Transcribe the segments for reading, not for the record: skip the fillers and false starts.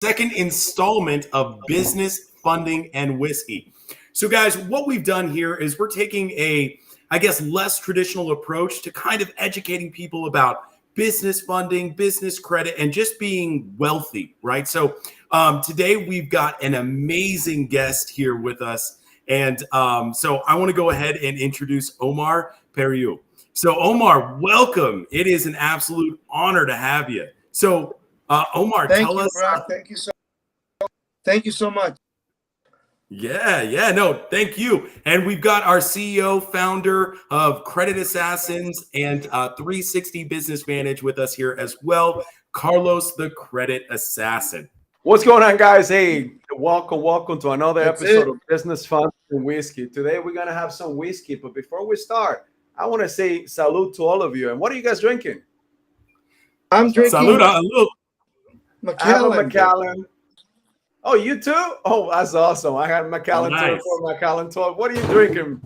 second installment of Business Funding and Whiskey. So, guys, what we've done here is we're taking I guess, less traditional approach to kind of educating people about business funding, business credit, and just being wealthy, right? So, today we've got an amazing guest here with us. And so I want to go ahead and introduce Omar Periu. So, Omar, welcome. It is an absolute honor to have you. So, Omar, tell us. Brock. Thank you so much. No, thank you. And we've got our CEO, founder of Credit Assassins and 360 Business Manage with us here as well, Carlos, the Credit Assassin. What's going on, guys? Hey, welcome to another episode of Business Fun and Whiskey. Today we're gonna have some whiskey, but before we start, I want to say salute to all of you. And what are you guys drinking? I'm drinking salute, a little Macallan. Oh, you too? Oh, that's awesome. I had Macallan nice. for Macallan 12. What are you drinking?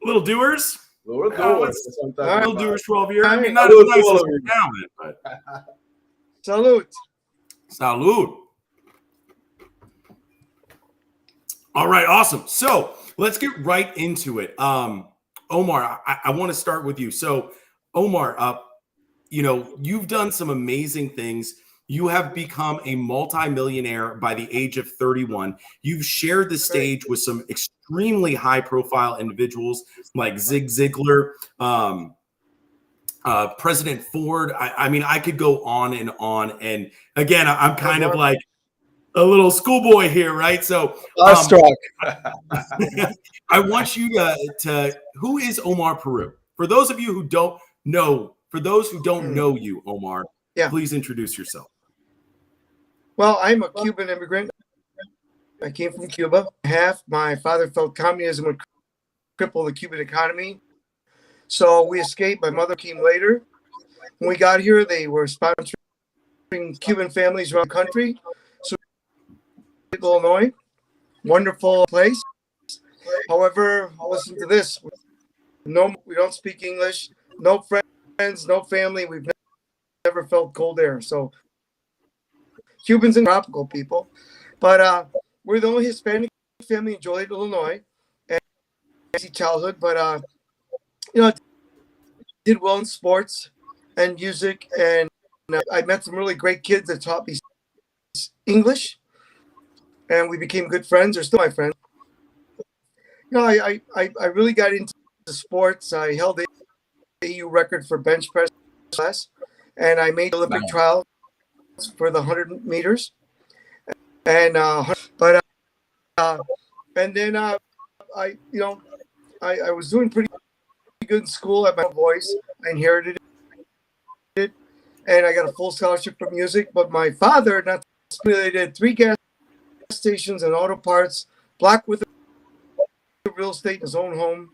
Little Doers. Little Doers. Little Doers 12 years. I mean, not as nice as Macallan, but salute. Salute. All right, awesome. So let's get right into it. Omar, I want to start with you. So, Omar, you've done some amazing things. You have become a multimillionaire by the age of 31. You've shared the stage with some extremely high-profile individuals like Zig Ziglar, President Ford. I mean, I could go on and on. And again, I'm kind of like a little schoolboy here, right? So, I want you to who is Omar Periu? For those of you who don't know, you, Omar, please introduce yourself. Well, I'm a Cuban immigrant. I came from Cuba. My father felt communism would cripple the Cuban economy. So we escaped. My mother came later. When we got here, they were sponsoring Cuban families around the country. So Illinois, wonderful place. However, listen to this. No, we don't speak English. No friends, no family. We've never felt cold air. So Cubans and tropical people, but we're the only Hispanic family in Joliet, Illinois, and childhood. But did well in sports and music, and I met some really great kids that taught me English, and we became good friends. Or still my friends. I really got into sports. I held the AU record for bench press class, and I made Olympic trials for the 100 meters, and then I was doing pretty good in school at my voice. I inherited it, and I got a full scholarship for music. But my father, they did 3 gas stations and auto parts, black with real estate in his own home,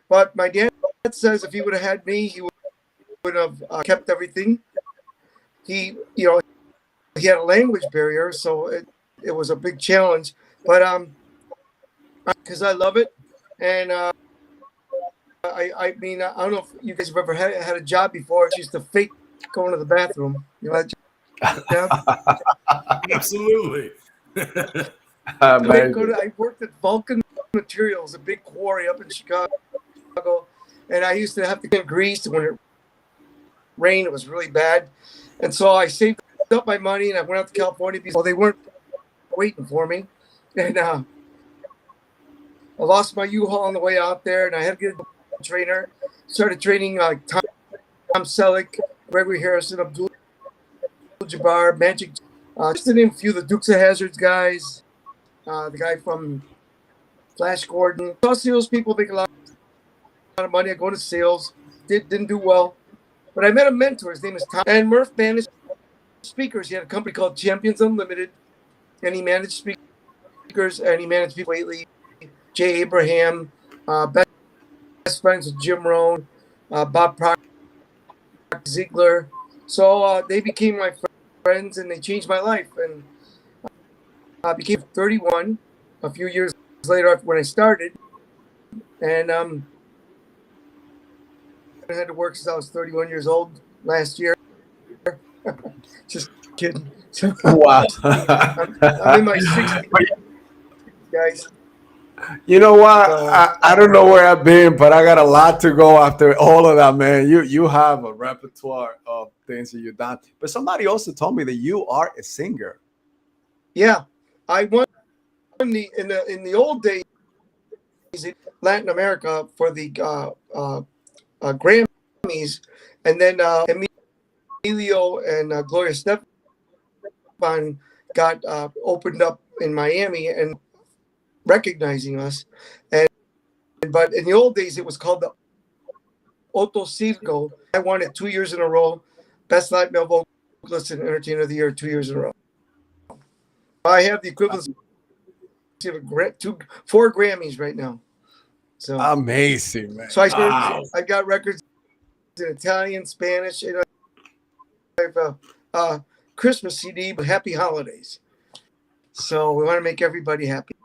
but my dad says if he would have had me, he would have kept everything. He had a language barrier, so it was a big challenge. But because I love it, and I mean, I don't know if you guys have ever had a job before. It's used to fake going to the bathroom. You know that job? Absolutely. I worked at Vulcan Materials, a big quarry up in Chicago, and I used to have to get greased when it rained. It was really bad. And so I saved up my money and I went out to California because they weren't waiting for me. And I lost my U-Haul on the way out there, and I had to get a trainer. Started training Tom Selleck, Gregory Harrison, Abdul Jabbar, Magic. Just to name a few, the Dukes of Hazzard guys, the guy from Flash Gordon. Saw salespeople make a lot of money. I go to sales, didn't do well. But I met a mentor. His name is Tom. And Murph managed speakers. He had a company called Champions Unlimited. And he managed speakers. And he managed people lately. Jay Abraham. Best friends with Jim Rohn. Bob Proctor. Ziglar. So they became my friends. And they changed my life. And I became 31 a few years later when I started. And I had to work since I was 31 years old last year. Just kidding. So, Wow. I'm in my 60s, guys. You know what? So, I don't know where I've been, but I got a lot to go after all of that, man. You have a repertoire of things that you've done. But somebody also told me that you are a singer. yeah, I won in the old days in Latin America for the Grammys, and then Emilio and Gloria Stefan got opened up in Miami and recognizing us, but in the old days it was called the Otto Circo. I won it 2 years in a row, best light male vocalist and entertainer of the year 2 years in a row. I have the equivalent of 4 Grammys right now. So amazing, man. So I got records in Italian, Spanish, and I have a Christmas CD, but Happy Holidays. So we want to make everybody happy,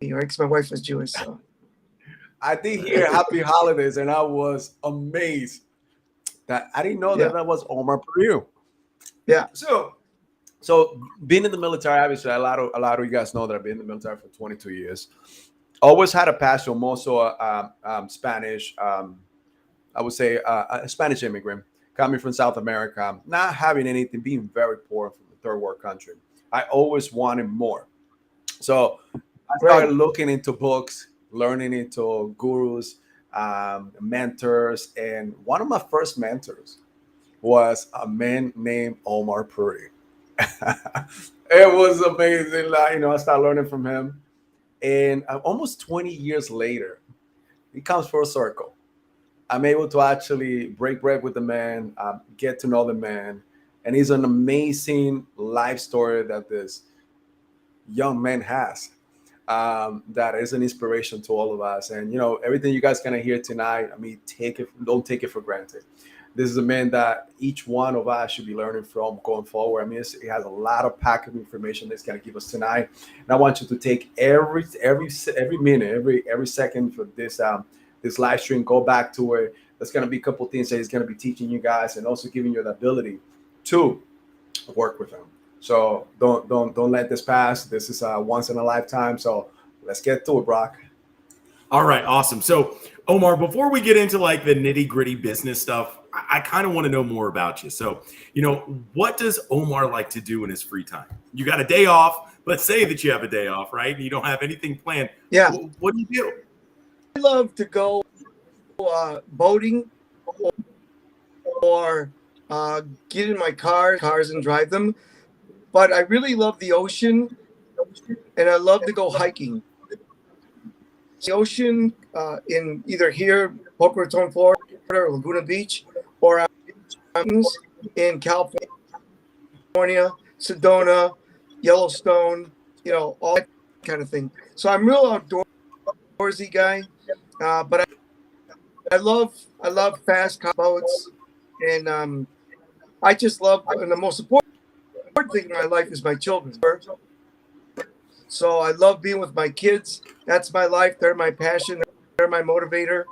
right? Because my wife was Jewish. So I did hear Happy Holidays, and I was amazed that I didn't know that was Omar Periu. Yeah. So being in the military, obviously, a lot of you guys know that I've been in the military for 22 years. Always had a passion. I'm also Spanish. I would say a Spanish immigrant coming from South America, not having anything, being very poor from a third world country. I always wanted more. So I started looking into books, learning into gurus, mentors. And one of my first mentors was a man named Omar Periu. It was amazing. I started learning from him. And almost 20 years later, it comes full circle. I'm able to actually break bread with the man, get to know the man. And he's an amazing life story that this young man has that is an inspiration to all of us. And, everything you guys going to hear tonight, don't take it for granted. This is a man that each one of us should be learning from going forward. He has a lot of packed information that's going to give us tonight. And I want you to take every minute, every second for this live stream, go back to it. There's going to be a couple things that he's going to be teaching you guys and also giving you the ability to work with him. So don't let this pass. This is once in a lifetime. So let's get to it, Brock. All right, awesome. So Omar, before we get into like the nitty gritty business stuff, I kind of want to know more about you. So, what does Omar like to do in his free time? You got a day off. Let's say that you have a day off, right? And you don't have anything planned. Yeah. What do you do? I love to go boating or get in my cars and drive them. But I really love the ocean, and I love to go hiking. The ocean in either here, Boca Raton, Florida, or Laguna Beach, or mountains in California, Sedona, Yellowstone, all that kind of thing. So I'm real outdoorsy guy, but I love fast boats, and I just love. And the most important thing in my life is my children. So I love being with my kids. That's my life. They're my passion. They're my motivator.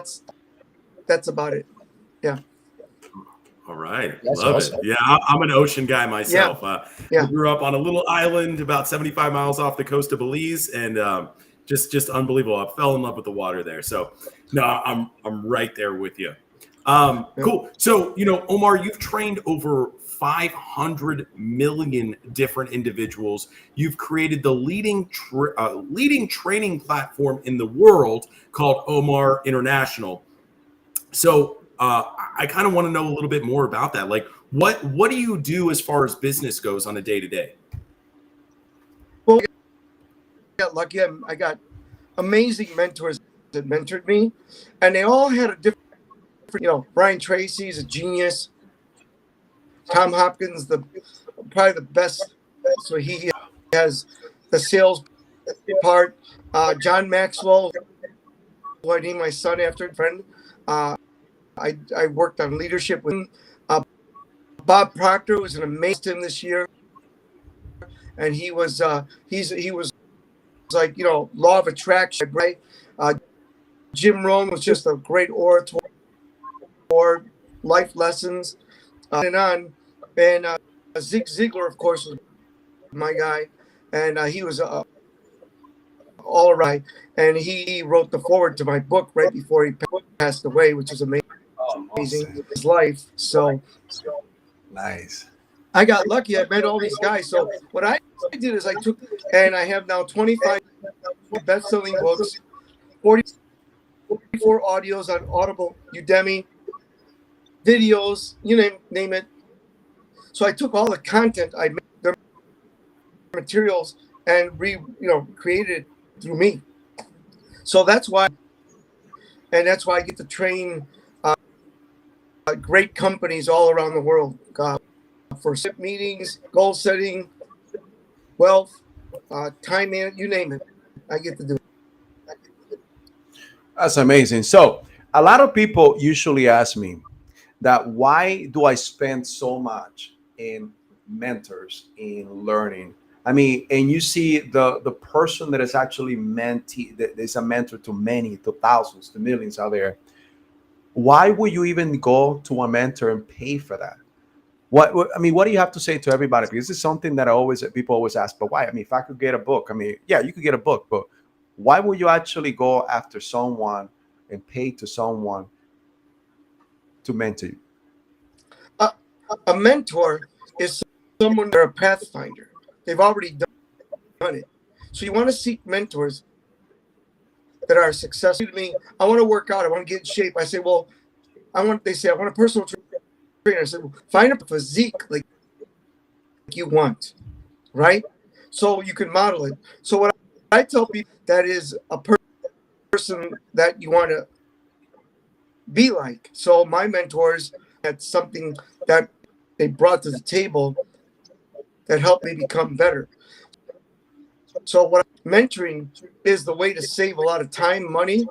That's about it. Yeah. All right. That's Love awesome. it. Yeah, I'm an ocean guy myself. Yeah. I grew up on a little island about 75 miles off the coast of Belize, and just unbelievable. I fell in love with the water there. So no, I'm right there with you. Cool. So, Omar, you've trained over 500 million different individuals. You've created the leading training platform in the world called Omar International. So I kind of want to know a little bit more about that. Like, what do you do as far as business goes on a day-to-day? Well, I got lucky. I got amazing mentors that mentored me, and they all had a different. Brian Tracy's a genius. Tom Hopkins, probably the best. So he has the sales part. John Maxwell, who I named my son after a friend. I worked on leadership with him. Bob Proctor was an amazing this year, and he was like law of attraction, right? Jim Rohn was just a great orator, life lessons, and on. And Zig Ziglar, of course, was my guy, and he was all right. And he wrote the foreword to my book right before he passed away, which is Oh, amazing, awesome. his life. So Nice. I got lucky. I met all these guys. So what I did is I took, and I have now 25 best-selling books, 44 audios on Audible, Udemy, videos, you name it. So I took all the content I made, their materials, and created it through me. So that's why I get to train great companies all around the world for meetings, goal setting, wealth, time management, you name it. I get to do it. That's amazing. So a lot of people usually ask me that why do I spend so much in mentors, in learning? I mean, and you see the person that is actually that is a mentor to many, to thousands, to millions out there. Why would you even go to a mentor and pay for that? I mean, what do you have to say to everybody? Because this is something that people always ask, but why? I mean, if I could get a book, I mean, yeah, you could get a book, but why would you actually go after someone and pay to someone to mentor you? A mentor is someone, they're a pathfinder. They've already done it. So you want to seek mentors that are successful. To me, I want to work out. I want to get in shape. I say, well, they say, I want a personal trainer. I said, well, find a physique like you want, right? So you can model it. So what I tell people, that is a person that you want to be like. So my mentors had something that they brought to the table that helped me become better. So what mentoring is the way to save a lot of time, money,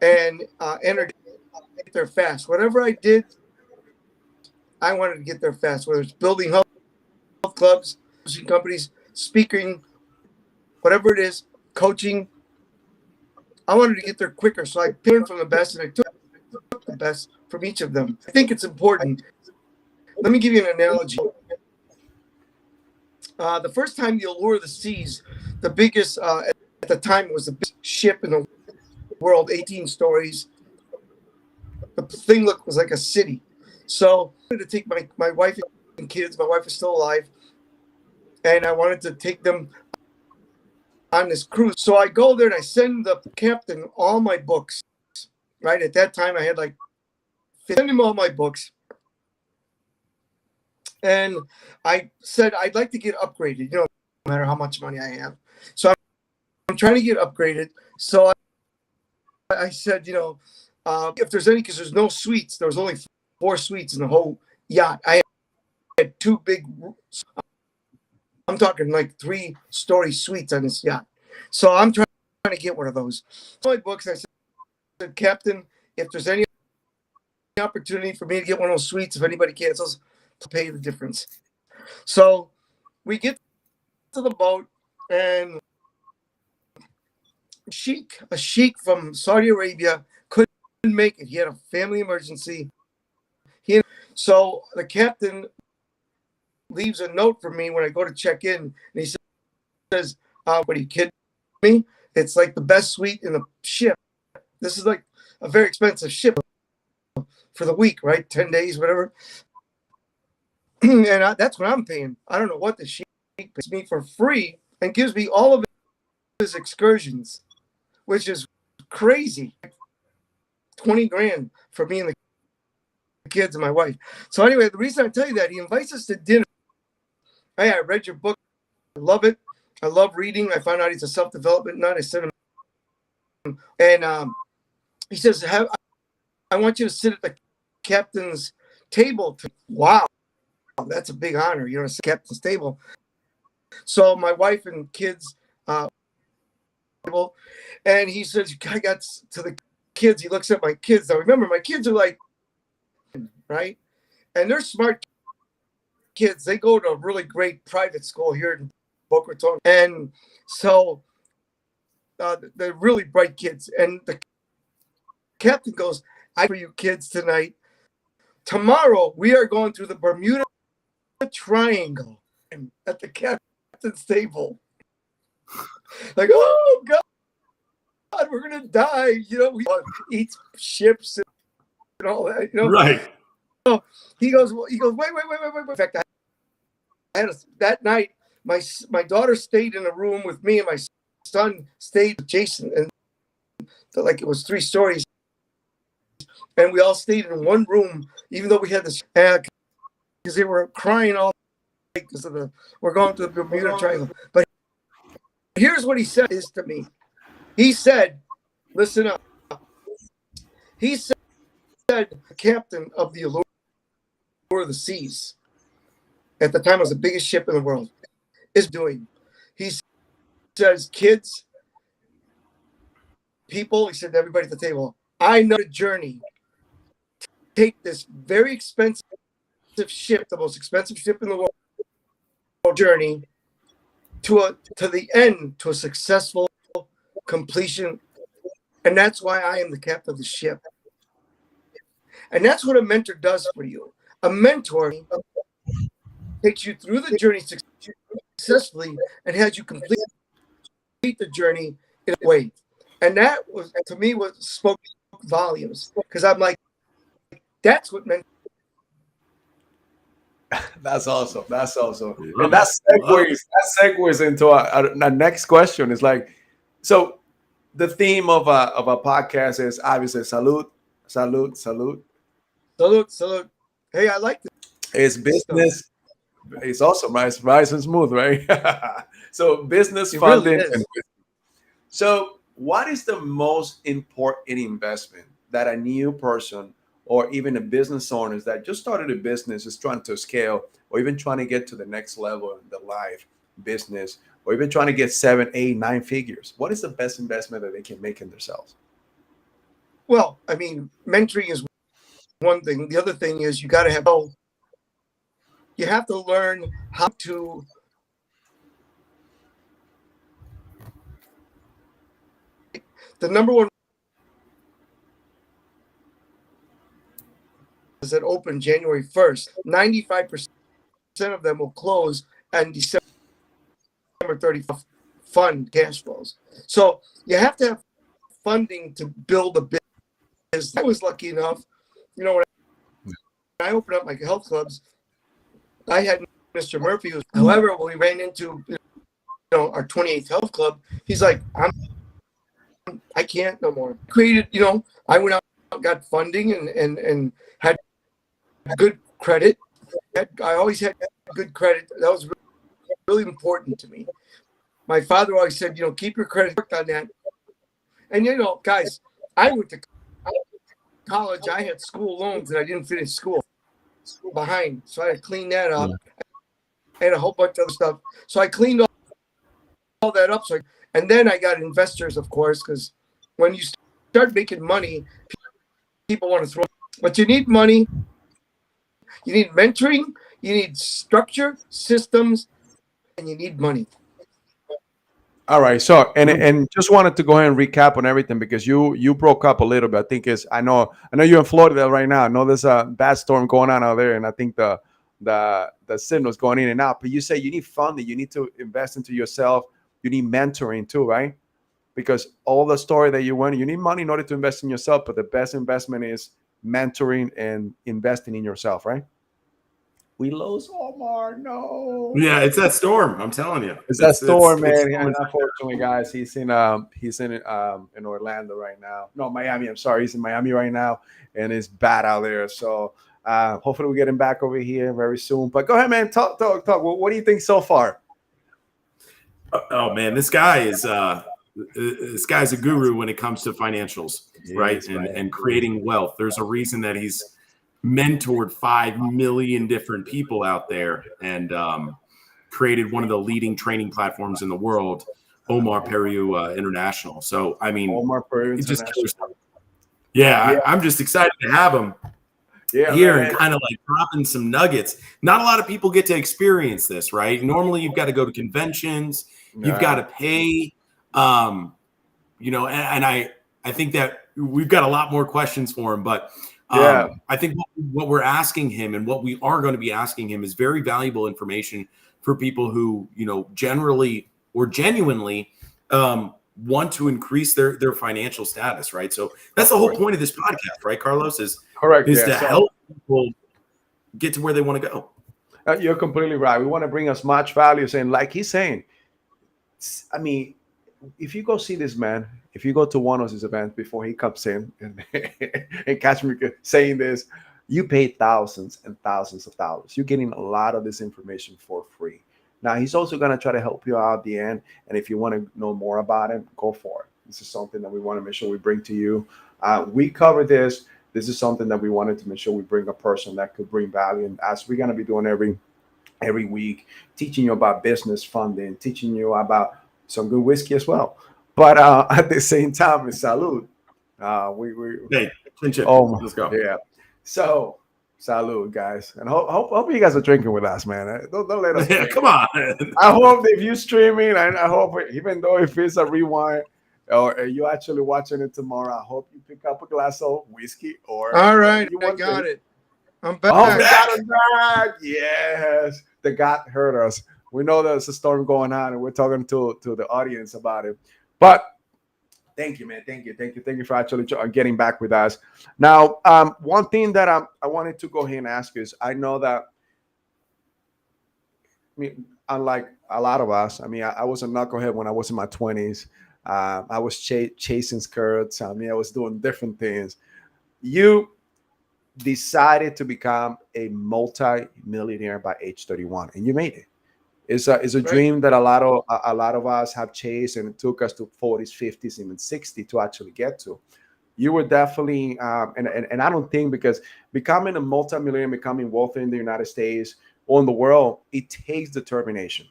and energy. Get there fast. Whatever I did, I wanted to get there fast. Whether it's building health clubs, companies, speaking, whatever it is, coaching, I wanted to get there quicker. So I learned from the best, and I took the best from each of them. I think it's important. Let me give you an analogy. The first time the Allure of the Seas, the biggest at the time, it was the biggest ship in the world, 18 stories. The thing was like a city. So I wanted to take my wife and kids. My wife is still alive, and I wanted to take them on this cruise. So I go there and I send the captain all my books. Right at that time, I had send him all my books. And I said, I'd like to get upgraded, no matter how much money I have. So I'm trying to get upgraded. So I said, if there's any, because there's no suites. There was only 4 suites in the whole yacht. I had 2 big, I'm talking like 3-story suites on this yacht. So I'm trying to get one of those. So my books, I said, Captain, if there's any opportunity for me to get one of those suites, if anybody cancels, to pay the difference. So we get to the boat, and a sheik from Saudi Arabia couldn't make it. He had a family emergency. So the captain leaves a note for me when I go to check in, and he says, what, are you kidding me? It's like the best suite in the ship. This is like a very expensive ship for the week, right? 10 days, whatever. And that's what I'm paying. I don't know what the sheik pays me for free and gives me all of his excursions, which is crazy. 20 grand for me and the kids and my wife. So anyway, the reason I tell you that, he invites us to dinner. Hey, I read your book. I love it. I love reading. I found out he's a self-development nut. I sent him. And he says, I want you to sit at the captain's table. Wow. That's a big honor, sit at the captain's table. So my wife and kids, and he says, I got to the kids. He looks at my kids. Now remember, my kids are like, right? And they're smart kids. They go to a really great private school here in Boca Raton. And so they're really bright kids. And the captain goes, I for you kids tonight. Tomorrow, we are going through the Bermuda triangle at the captain's table. Like, oh God, we're gonna die. You know, we eat ships and all that. You know, Right. So he goes. Wait. In fact, I had that night. My daughter stayed in a room with me, and my son stayed with Jason, and like it was 3 stories, and we all stayed in one room, even though we had this because they were crying all night because of we're going to the Bermuda Triangle. But here's what he said to me. He said, "Listen up." He said, "The captain of the Allure of the Seas, at the time was the biggest ship in the world, is doing." He says, "Kids, people," he said to everybody at the table, "I know the journey. Take this very expensive ship, the most expensive ship in the world, journey to the end, to a successful completion. And that's why I am the captain of the ship." And that's what a mentor does for you. A mentor takes you through the journey successfully and has you complete the journey in a way. And that was, to me, what spoke volumes, because I'm like, that's what meant. That's awesome. That's awesome. And that segues into our next question. Is like, so the theme of a podcast is obviously salud. Hey, I like this. It's business. It's awesome, right? It's nice and smooth, right? So business funding. Really so what is the most important investment that a new person or even a business owner that just started a business is trying to scale, or even trying to get to the next level in the life business, or even trying to get 7, 8, 9 figures? What is the best investment that they can make in themselves? Well, I mean, mentoring is one thing. The other thing is you have to learn how to the number one is that open January 1st. 95% of them will close and December 31st fund cash flows. So you have to have funding to build a business. I was lucky enough, you know, when I opened up my health clubs, I had Mr. Murphy. However, when we ran into our 28th health club, he's like, I can't no more. Created, I went out and got funding and had good credit. I always had good credit. That was really important to me. My father always said, keep your credit, work on that. And guys, I went to college. I had school loans and I didn't finish school behind, so I had to clean that up. I had a whole bunch of other stuff, so I cleaned all that up. And then I got investors, of course, because when you start making money, people want to throw. But you need money, you need mentoring, you need structure, systems, and you need money. All right. So, and just wanted to go ahead and recap on everything, because you broke up a little bit. I think I know you're in Florida right now. I know there's a bad storm going on out there, and I think the signal's going in and out. But you say you need funding, you need to invest into yourself, you need mentoring too, right? Because all the story that you went, you need money in order to invest in yourself, but the best investment is mentoring and investing in yourself, right? We lost Omar. No. Yeah, it's that storm. I'm telling you, it's that storm, man. And unfortunately, guys, he's in Orlando right now. No, Miami. I'm sorry, he's in Miami right now, and it's bad out there. So hopefully we get him back over here very soon. But go ahead, man. Talk. What do you think so far? Oh man, this guy's a guru when it comes to financials, right? And creating wealth. There's a reason that he's mentored 5 million different people out there and created one of the leading training platforms in the world, Omar Periu International. So, I mean, Omar Periu International. I'm just excited to have him here, man. And kind of like dropping some nuggets. Not a lot of people get to experience this, right? Normally, you've got to go to conventions, you've got to pay, and I think that we've got a lot more questions for him, but Yeah. I think what we're asking him and what we are going to be asking him is very valuable information for people who, generally or genuinely want to increase their financial status, right? So that's the whole point of this podcast, right, Carlos? Correct. Is Yeah. to help people get to where they want to go. You're completely right. We want to bring as much value, and like he's saying, I mean, if you go see this man, if you go to one of his events before he comes in and catch me saying this, you pay thousands and thousands of dollars. You're getting a lot of this information for free. Now, he's also going to try to help you out at the end. And if you want to know more about him, go for it. This is something that we want to make sure we bring to you. We cover this. This is something that we wanted to make sure we bring a person that could bring value. And as we're going to be doing every week, teaching you about business funding, teaching you about some good whiskey as well. But at the same time, it's salud. Hey, let's go. Yeah. So salud, guys. And hope you guys are drinking with us, man. Don't let us. Yeah, come on. I hope if you're streaming, and I hope even though if it's a rewind or you're actually watching it tomorrow, I hope you pick up a glass of whiskey or. All right, I got it. I'm back. Oh, we got it back. Yes. The God heard us. We know there's a storm going on, and we're talking to the audience about it. But thank you, man. Thank you for actually getting back with us. Now, one thing that I wanted to go ahead and ask is, I know that, unlike a lot of us, I was a knucklehead when I was in my 20s. I was chasing skirts. I was doing different things. You decided to become a multi-millionaire by age 31, and you made it. It's a dream that a lot of us have chased, and it took us to 40s, 50s, even 60 to actually get to. You were definitely, and I don't think, because becoming a multimillionaire, becoming wealthy in the United States or in the world, it takes determination.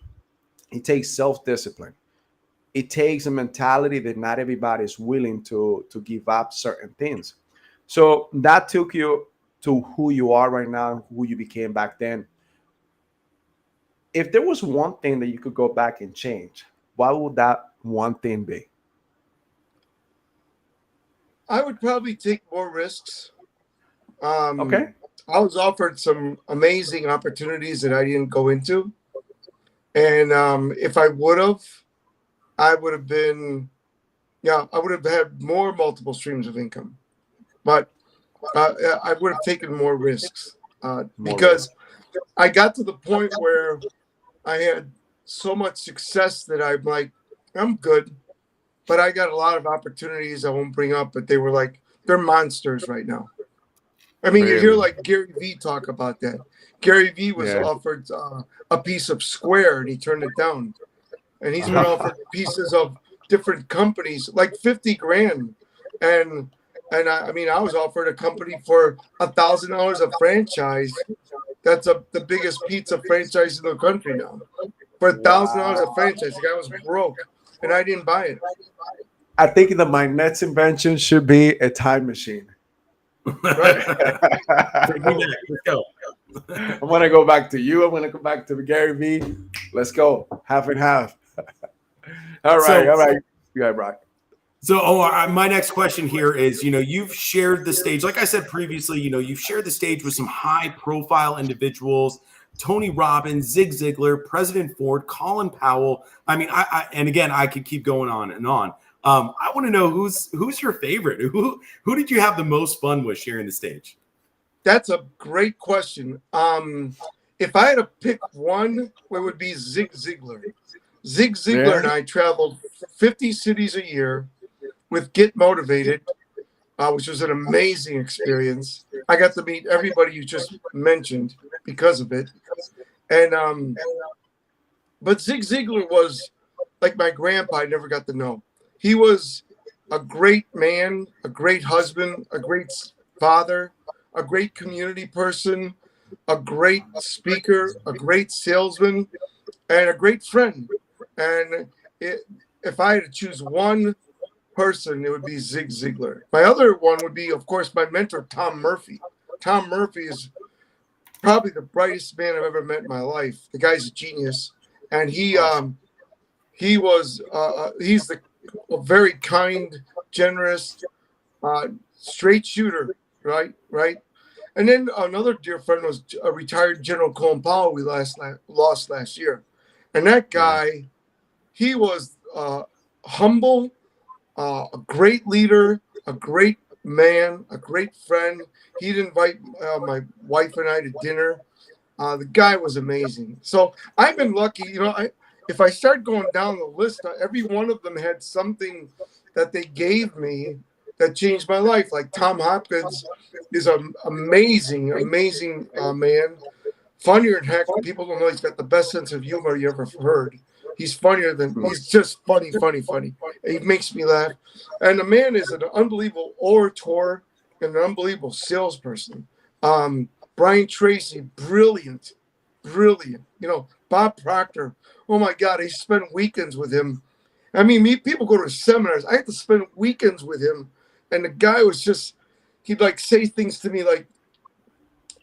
It takes self-discipline. It takes a mentality that not everybody is willing to give up certain things. So that took you to who you are right now, who you became back then. If there was one thing that you could go back and change, what would that one thing be? I would probably take more risks. Okay. I was offered some amazing opportunities that I didn't go into. And if I would have, I would have had more multiple streams of income. But I would have taken more risks because I got to the point where I had so much success that I'm like, I'm good, but I got a lot of opportunities I won't bring up, but they're monsters right now. You hear like Gary Vee talk about that. Gary Vee was offered a piece of Square and he turned it down. And he's been offered pieces of different companies, like 50 grand. And I was offered a company for $1,000 a franchise. That's the biggest pizza franchise in the country now. For $1,000 a franchise, the guy was broke, and I didn't buy it. I think that my next invention should be a time machine. Right. Let's go. I'm gonna go back to you. I'm gonna go back to Gary Vee. Let's go, half and half. All right. You got Brock. So, my next question here is, you've shared the stage. Like I said previously, you've shared the stage with some high-profile individuals: Tony Robbins, Zig Ziglar, President Ford, Colin Powell. And again, I could keep going on and on. I want to know who's your favorite. Who did you have the most fun with sharing the stage? That's a great question. If I had to pick one, it would be Zig Ziglar. Zig Ziglar and I traveled 50 cities a year with Get Motivated, which was an amazing experience. I got to meet everybody you just mentioned because of it. And but Zig Ziglar was like my grandpa. I never got to know. He was a great man, a great husband, a great father, a great community person, a great speaker, a great salesman, and a great friend. And if I had to choose one person, it would be Zig Ziglar. My other one would be, of course, my mentor, Tom Murphy. Tom Murphy is probably the brightest man I've ever met in my life. The guy's a genius, and he's a very kind, generous, straight shooter. right, right. And then another dear friend was a retired General Colin Powell we lost last year. And that guy, he was humble, a great leader, a great man, a great friend. He'd invite my wife and I to dinner. The guy was amazing. So I've been lucky. If I start going down the list, every one of them had something that they gave me that changed my life. Like Tom Hopkins is an amazing man. Funnier than heck. People don't know he's got the best sense of humor you ever heard. He's funnier than he's just funny. He makes me laugh. And the man is an unbelievable orator and an unbelievable salesperson. Brian Tracy, brilliant. Bob Proctor. Oh my God, I spent weekends with him. I mean, people go to seminars. I had to spend weekends with him. And the guy was he'd like say things to me like,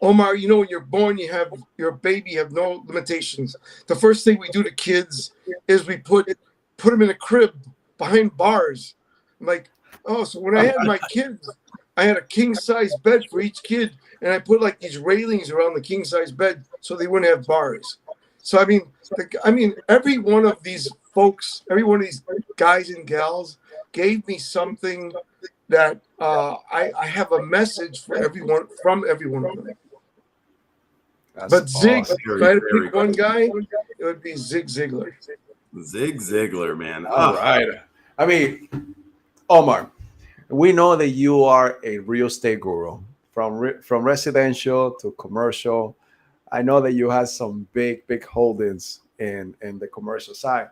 Omar, when you're born, you're a baby, you have no limitations. The first thing we do to kids is we put them in a crib behind bars. I'm like, oh, so when I had my kids, I had a king size bed for each kid, and I put like these railings around the king size bed so they wouldn't have bars. So I mean, every one of these folks, every one of these guys and gals gave me something that I have a message for everyone from every one of them. That's but Zig, awesome. if I had to pick one guy, it would be Zig Ziglar. Zig Ziglar, man. All right. I mean, Omar, we know that you are a real estate guru from residential to commercial. I know that you have some big holdings in the commercial side.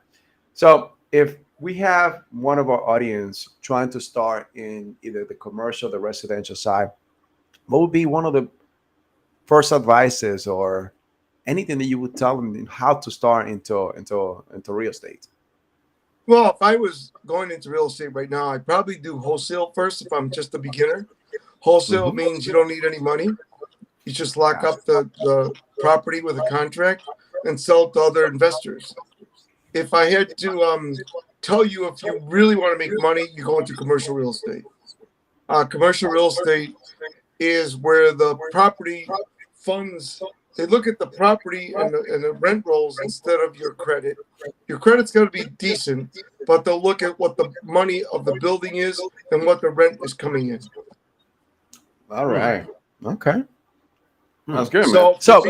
So if we have one of our audience trying to start in either the commercial or the residential side, what would be one of the first advices or anything that you would tell them how to start into real estate? Well, if I was going into real estate right now, I'd probably do wholesale first if I'm just a beginner. Wholesale means you don't need any money. You just lock up the property with a contract and sell it to other investors. If I had to tell you, if you really want to make money, you go into commercial real estate. Commercial real estate is where the property funds, they look at the property and the rent rolls instead of your credit. Your credit's got to be decent, but they'll look at what the money of the building is and what the rent is coming in. All right. Okay. That's good, So, man. So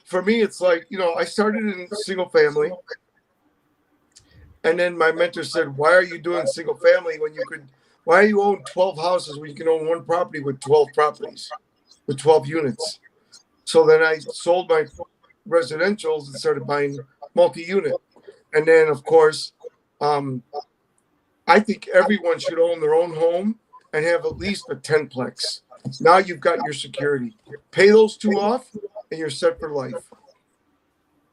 for me, it's like, I started in single family. And then my mentor said, why are you doing single family why do you own 12 houses when you can own one property with 12 properties, with 12 units? So then I sold my residentials and started buying multi-unit. And then, of course, I think everyone should own their own home and have at least a 10-plex. Now you've got your security. Pay those two off, and you're set for life.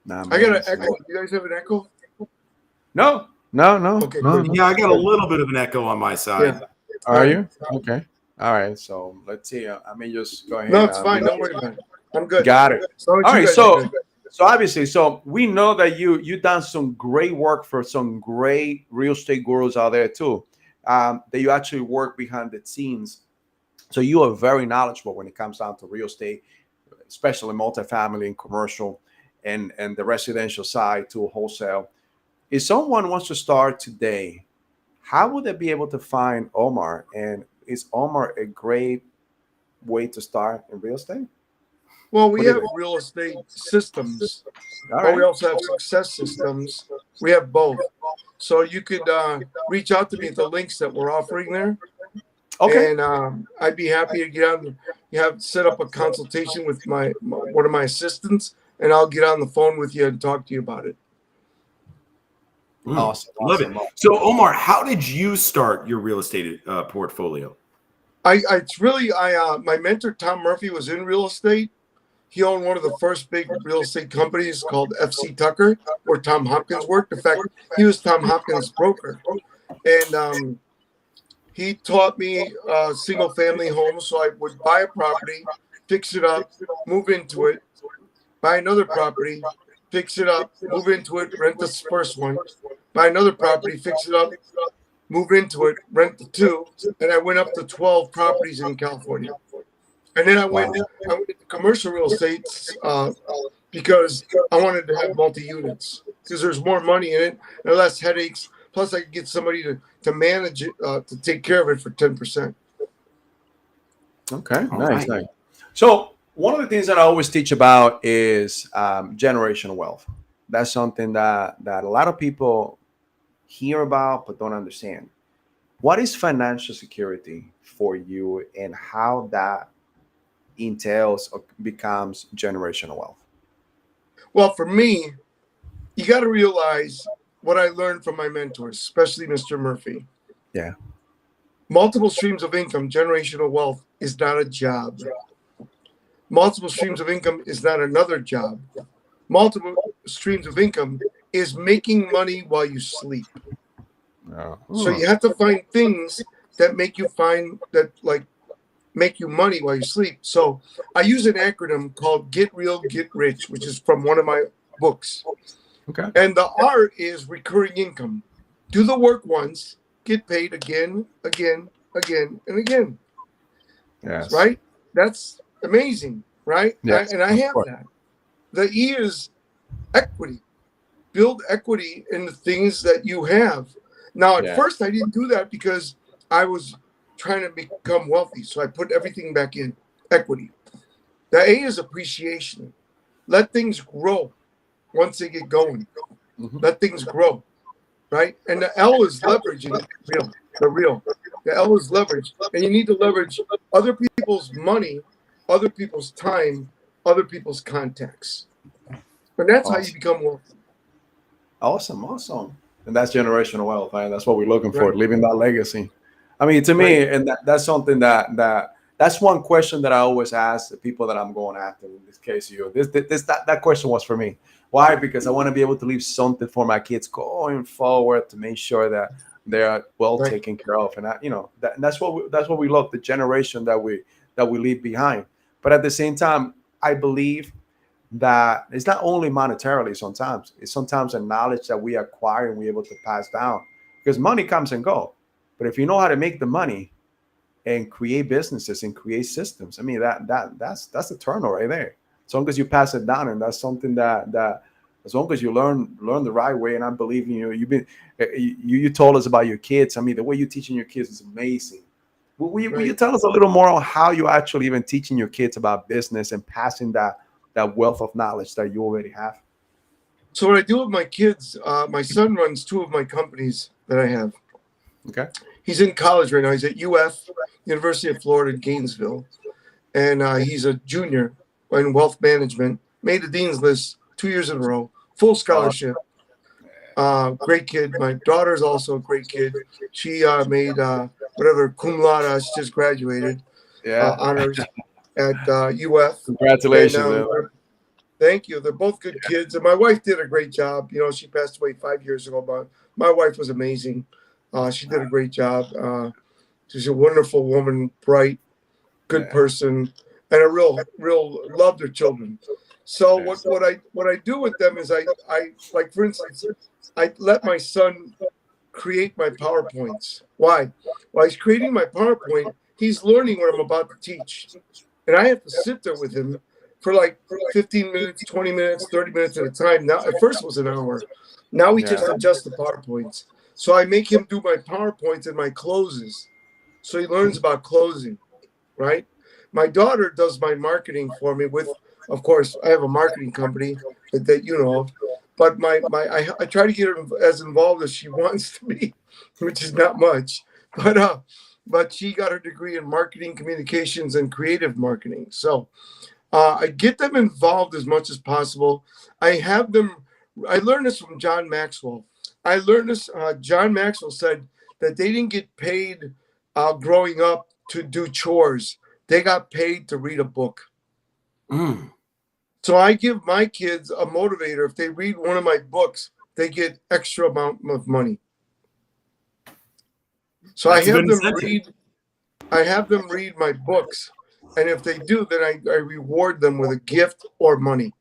Nah, I got an echo. You guys have an echo? No. Okay, no. Yeah, I got a little bit of an echo on my side. Yeah. Are you? Okay. All right. So let's see. I may just go ahead. No, it's fine. Don't worry about it. I'm good. Got it. All right. So obviously, we know that you've done some great work for some great real estate gurus out there too. That you actually work behind the scenes. So you are very knowledgeable when it comes down to real estate, especially multifamily and commercial, and the residential side to wholesale. If someone wants to start today, how would they be able to find Omar? And is Omar a great way to start in real estate? Well, we have real estate systems, but we also have success systems. We have both. So you could reach out to me at the links that we're offering there. Okay. And I'd be happy to get on, set up a consultation with one of my assistants, and I'll get on the phone with you and talk to you about it. Awesome. Love it. So, Omar, how did you start your real estate portfolio? My mentor, Tom Murphy, was in real estate. He owned one of the first big real estate companies called FC Tucker, where Tom Hopkins worked. In fact, he was Tom Hopkins' broker. And he taught me single family homes. So I would buy a property, fix it up, move into it, buy another property, fix it up, move into it, rent the first one, buy another property, fix it up, move into it, rent the two, and I went up to 12 properties in California. And then I Wow. went into commercial real estate because I wanted to have multi-units because there's more money in it and less headaches. Plus, I could get somebody to manage it, to take care of it for 10%. Okay, All nice, right. nice. So one of the things that I always teach about is generational wealth. That's something that a lot of people hear about but don't understand. What is financial security for you, and how that entails or becomes generational wealth? Well, for me, you got to realize what I learned from my mentors, especially Mr. Murphy. Yeah. Multiple streams of income, generational wealth, is not a job. Multiple streams of income is not another job. Multiple streams of income is making money while you sleep. So you have to find things that make you make you money while you sleep. So I use an acronym called Get Real, Get Rich, which is from one of my books. Okay. And the R is recurring income. Do the work once, get paid again, again, again, and again. Yes. Right? That's amazing, right? Yes, And I of have course. that. The E is equity. Build equity in the things that you have. Now, at Yeah. first, I didn't do that because I was trying to become wealthy. So I put everything back in equity. The A is appreciation. Let things grow once they get going. Mhm. Let things grow, right? And the L is leveraging the real. The L is leverage. And you need to leverage other people's money, other people's time, other people's contacts. And that's how you Awesome. become wealthy. Awesome, awesome. And that's generational wealth, man. That's what we're looking for, Right. leaving that legacy. I mean, to me, Right. and that's something that's one question that I always ask the people that I'm going after. In this case, you. That question was for me. Why? Because I want to be able to leave something for my kids going forward to make sure that they are well Right. taken care of, and that's what we love, the generation that we leave behind. But at the same time, I believe that it's not only monetarily. Sometimes it's sometimes a knowledge that we acquire and we're able to pass down, because money comes and go, but if you know how to make the money and create businesses and create systems, I mean, that's the turtle right there. As long as you pass it down, and that's something that as long as you learn the right way. And I believe in you. You told us about your kids. I mean, the way you're teaching your kids is amazing. Will you Right. tell us a little more on how you actually even teaching your kids about business and passing that wealth of knowledge that you already have? So what I do with my kids, my son runs two of my companies that I have. Okay. He's in college right now. He's at UF, University of Florida, Gainesville. And he's a junior in wealth management. Made the dean's list 2 years in a row. Full scholarship. Great kid. My daughter's also a great kid. She made whatever cum laude. She just graduated. Yeah. Honors at UF. Congratulations, And, man. thank you. They're both good kids. And my wife did a great job. You know, she passed away 5 years ago, but my wife was amazing. She did a great job. She's a wonderful woman, bright, good Yeah. person, and a real loved her children. So Yes. what I do with them is I like, for instance, I let my son create my PowerPoints. Why? While he's creating my PowerPoint, he's learning what I'm about to teach. And I have to sit there with him for like 15 minutes, 20 minutes, 30 minutes at a time. Now, at first it was an hour. Now we just adjust the PowerPoints. So I make him do my PowerPoints and my closes. So he learns about closing, right? My daughter does my marketing for me with, of course, I have a marketing company that you know of. But I try to get her as involved as she wants to be, which is not much. But she got her degree in marketing, communications, and creative marketing. So I get them involved as much as possible. I learned this from John Maxwell. I learned this. John Maxwell said that they didn't get paid growing up to do chores. They got paid to read a book. Mm. So I give my kids a motivator. If they read one of my books, they get extra amount of money. So That's a good incentive. I have them read my books. And if they do, then I reward them with a gift or money.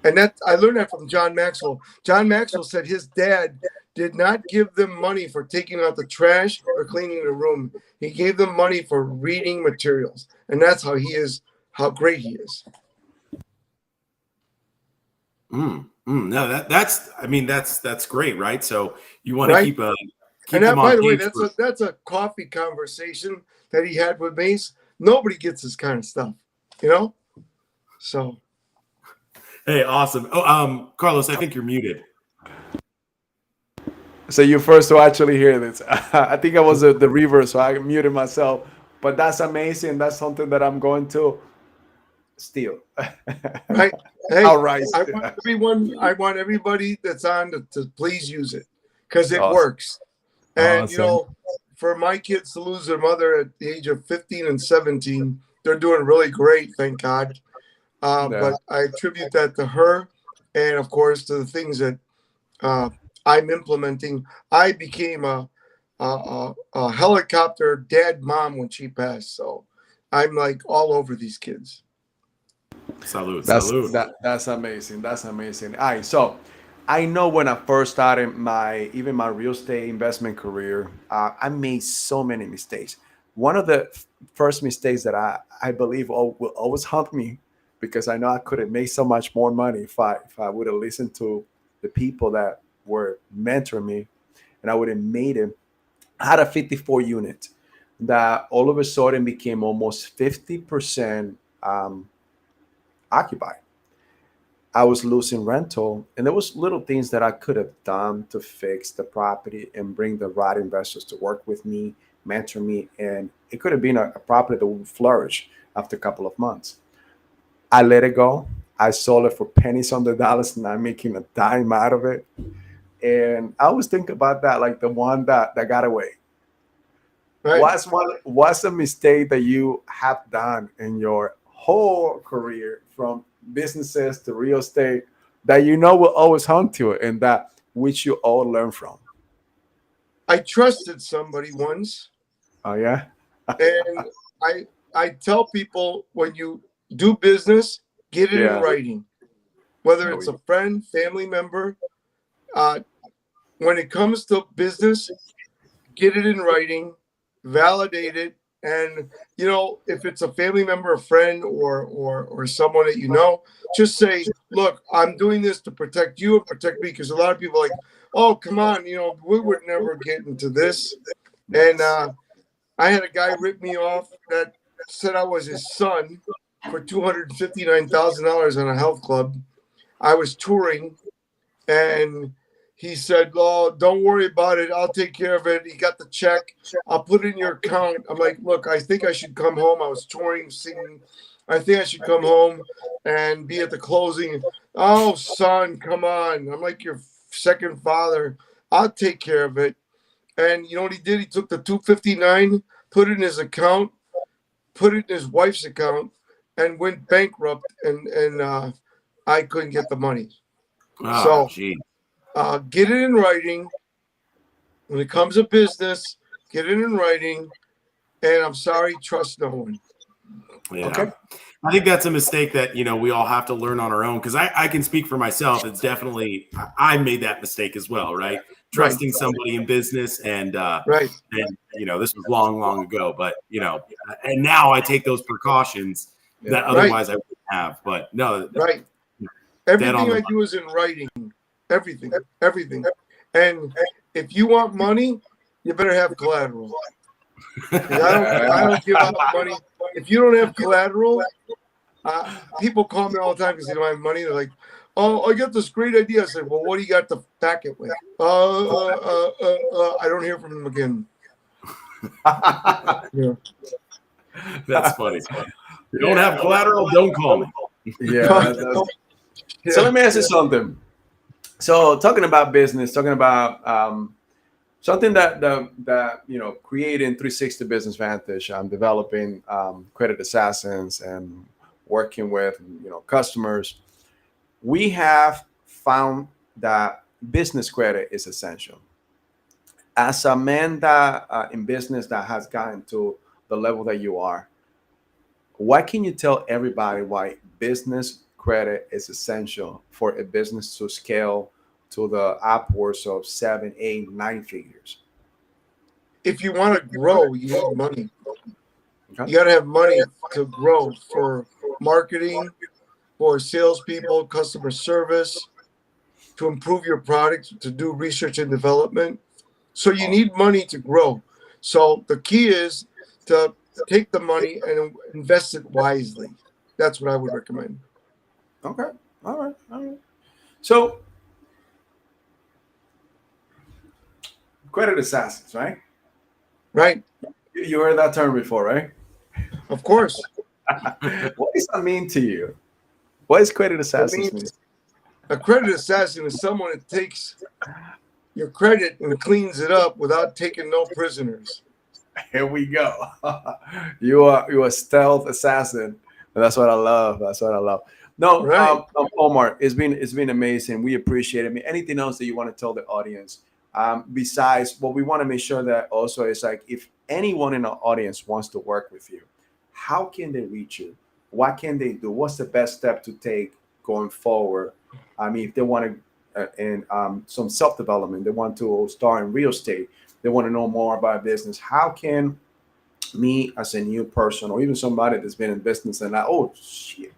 And that I learned that from John Maxwell. John Maxwell said his dad did not give them money for taking out the trash or cleaning the room. He gave them money for reading materials. And that's how he is, how great he is. No, that's great, right? So you want to Right? keep And them that, by on the way, page. that's a coffee conversation that he had with Mace. Nobody gets this kind of stuff, you know? So. Hey, awesome. Oh, Carlos, I think you're muted. So you first to actually hear this. I think I was the reverse, so I muted myself. But that's amazing. That's something that I'm going to steal. Right. Hey, All right. I want everybody that's on to please use it because it Awesome. works. And, you Awesome. know, for my kids to lose their mother at the age of 15 and 17, they're doing really great, thank God. But I attribute that to her and, of course, to the things that I'm implementing. I became a helicopter dad mom when she passed. So I'm like all over these kids. Salud. That's amazing. That's amazing. All right, so I know when I first started my real estate investment career, I made so many mistakes. One of the first mistakes that I believe will always haunt me, because I know I could have made so much more money if I would have listened to the people that were mentoring me, and I would have made it. I had a 54 unit that all of a sudden became almost 50% occupied. I was losing rental, and there was little things that I could have done to fix the property and bring the right investors to work with me, mentor me, and it could have been a property that would flourish after a couple of months. I let it go. I sold it for pennies on the dollars, not making a dime out of it. And I always think about that, like the one that got away. Right. What's a mistake that you have done in your whole career, from businesses to real estate, that you know will always haunt you, and that which you all learn from? I trusted somebody once, Oh yeah. and I tell people, when you do business, get it in Yeah. writing, whether There it's we a friend, family member. When it comes to business, get it in writing, validate it, and you know, if it's a family member, a friend, or someone that you know, just say, "Look, I'm doing this to protect you and protect me," because a lot of people are like, "Oh, come on, you know, we would never get into this." And I had a guy rip me off that said I was his son for $259,000 on a health club. I was touring, and he said, "Oh, don't worry about it. I'll take care of it." He got the check. I'll put it in your account. I'm like, "Look, I think I should come home." I was touring, singing. I think I should come home and be at the closing. "Oh, son, come on. I'm like your second father. I'll take care of it." And you know what he did? He took the 259, put it in his account, put it in his wife's account, and went bankrupt. And I couldn't get the money. Oh, So gee. get it in writing. When it comes to business, get it in writing. And I'm sorry, trust no one. Yeah. Okay. I think that's a mistake that, we all have to learn on our own, because I can speak for myself. It's definitely, I made that mistake as well, right? Trusting somebody in business, and Right. this was long, long ago, but, and now I take those precautions that otherwise I wouldn't have. But no, right. Everything I do is in writing. Everything. And if you want money, you better have collateral. I don't give out money. If you don't have collateral, people call me all the time because they don't have money. They're like, "Oh, I got this great idea." I say, "Well, what do you got to back it with?" I don't hear from them again. Yeah. That's funny. You don't have collateral, don't call me. Yeah. So let me ask you something. So talking about business, talking about something that creating 360 Business Vantage, I'm developing credit assassins and working with customers. We have found that business credit is essential. As a man that in business that has gotten to the level that you are, what can you tell everybody why business credit is essential for a business to scale to the upwards of 7, 8, 9 figures? If you want to grow, you need money. Okay. You got to have money to grow for marketing, for salespeople, customer service, to improve your product, to do research and development. So you need money to grow. So the key is to take the money and invest it wisely. That's what I would recommend. Okay. All right. All right. So, credit assassins, right? Right. You heard that term before, right? Of course. What does that mean to you? What is credit assassins mean? A credit assassin is someone that takes your credit and cleans it up without taking no prisoners. Here we go. You are a stealth assassin. That's what I love. That's what I love. No, Right. Omar, it's been amazing. We appreciate it. Anything else that you want to tell the audience? Besides, what we want to make sure that also is like, if anyone in the audience wants to work with you, how can they reach you? What can they do? What's the best step to take going forward? I mean, if they want to, some self-development, they want to start in real estate, they want to know more about business. How can me as a new person, or even somebody that's been in business and like, oh shit,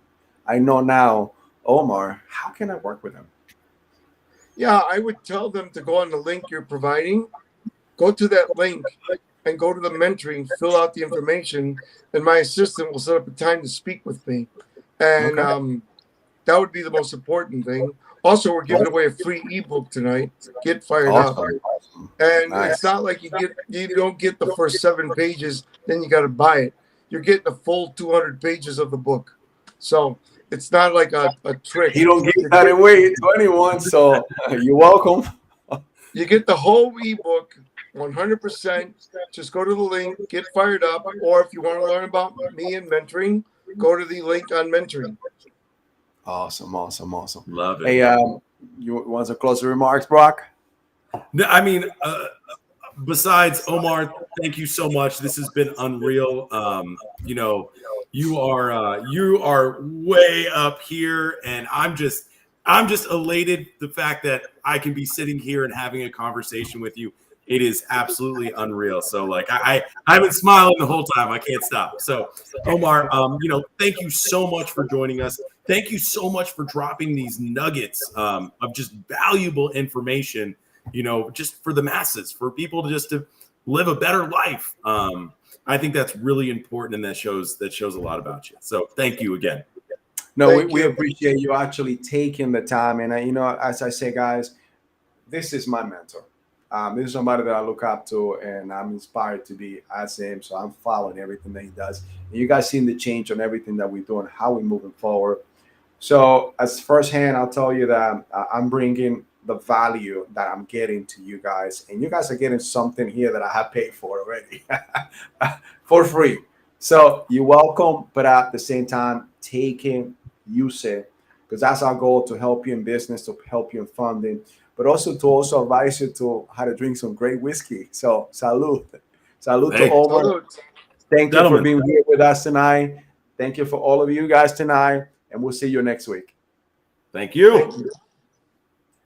I know now Omar, how can I work with him? Yeah, I would tell them to go on the link you're providing, go to that link and go to the mentoring, fill out the information, and my assistant will set up a time to speak with me. And that would be the most important thing. Also, we're giving away a free ebook tonight. Get fired up. And it's not like you don't get the first 7 pages, then you got to buy it. You're getting the full 200 pages of the book. So it's not like a trick. You don't give that away to anyone, so you're welcome. You get the whole ebook 100%. Just go to the link, get fired up. Or if you want to learn about me and mentoring, go to the link on mentoring. Awesome. Love it. Hey, you want some closing remarks, Brock? No, I mean, besides Omar, thank you so much. This has been unreal. You are way up here, and I'm just elated the fact that I can be sitting here and having a conversation with you. It is absolutely unreal. So like I've been smiling the whole time. I can't stop. So Omar, thank you so much for joining us. Thank you so much for dropping these nuggets of just valuable information, just for the masses, for people to live a better life. I think that's really important, and that shows a lot about you. So thank you again. No, we appreciate you actually taking the time. And, as I say, guys, this is my mentor. This is somebody that I look up to, and I'm inspired to be as him. So I'm following everything that he does. And you guys seen the change on everything that we're doing, how we're moving forward. So as firsthand, I'll tell you that I'm bringing the value that I'm getting to you guys, and you guys are getting something here that I have paid for already for free. So you're welcome, but at the same time, use it, because that's our goal, to help you in business, to help you in funding, but also to advise you to how to drink some great whiskey. So salud to Omar. Thank you for being here with us tonight. Thank you for all of you guys tonight, and we'll see you next week. Thank you.